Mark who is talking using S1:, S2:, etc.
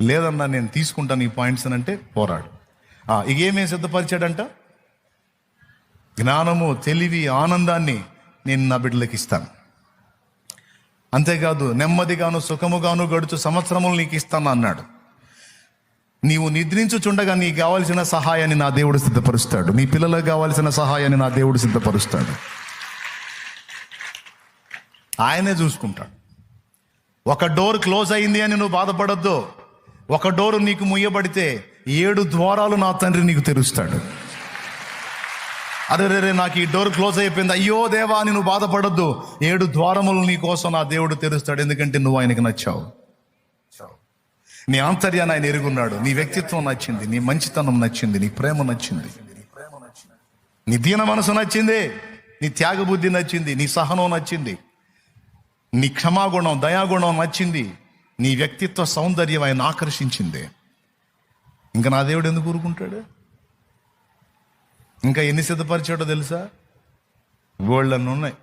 S1: లేదన్నా నేను తీసుకుంటాను ఈ పాయింట్స్ అని అంటే పోరాడు. ఇక ఏమేమి సిద్ధపరిచాడంట? జ్ఞానము, తెలివి, ఆనందాన్ని నేను నా బిడ్డలకి ఇస్తాను. అంతేకాదు నెమ్మదిగాను సుఖముగాను గడుచు సంవత్సరములు నీకు ఇస్తాను అన్నాడు. నీవు నిద్రించుచుండగా నీకు కావాల్సిన సహాయాన్ని నా దేవుడు సిద్ధపరుస్తాడు. నీ పిల్లలకు కావాల్సిన సహాయాన్ని నా దేవుడు సిద్ధపరుస్తాడు. ఆయనే చూసుకుంటాడు. ఒక డోర్ క్లోజ్ అయింది అని నువ్వు బాధపడద్దు. ఒక డోరు నీకు ముయ్యబడితే 7 ద్వారాలు నా తండ్రి నీకు తెరుస్తాడు. అరే నాకు ఈ డోర్ క్లోజ్ అయిపోయింది, అయ్యో దేవా అని నువ్వు బాధపడద్దు. 7 ద్వారములు నీ కోసం నా దేవుడు తెరుస్తాడు. ఎందుకంటే నువ్వు ఆయనకి నచ్చావు. నీ ఆంతర్యాన్ని ఆయన ఎరుగున్నాడు. నీ వ్యక్తిత్వం నచ్చింది, నీ మంచితనం నచ్చింది, నీ ప్రేమ నచ్చింది, నీ దీన మనసు నచ్చింది, నీ త్యాగబుద్ధి నచ్చింది, నీ సహనం నచ్చింది, నీ క్షమాగుణం, దయాగుణం నచ్చింది, నీ వ్యక్తిత్వ సౌందర్యం ఆయన ఆకర్షించింది. ఇంకా నా దేవుడు ఎందుకు ఊరుకుంటాడు? ఇంకా ఎన్ని సిద్ధపరిచాడో తెలుసా? గోల్డ్ అన్నీ ఉన్నాయి.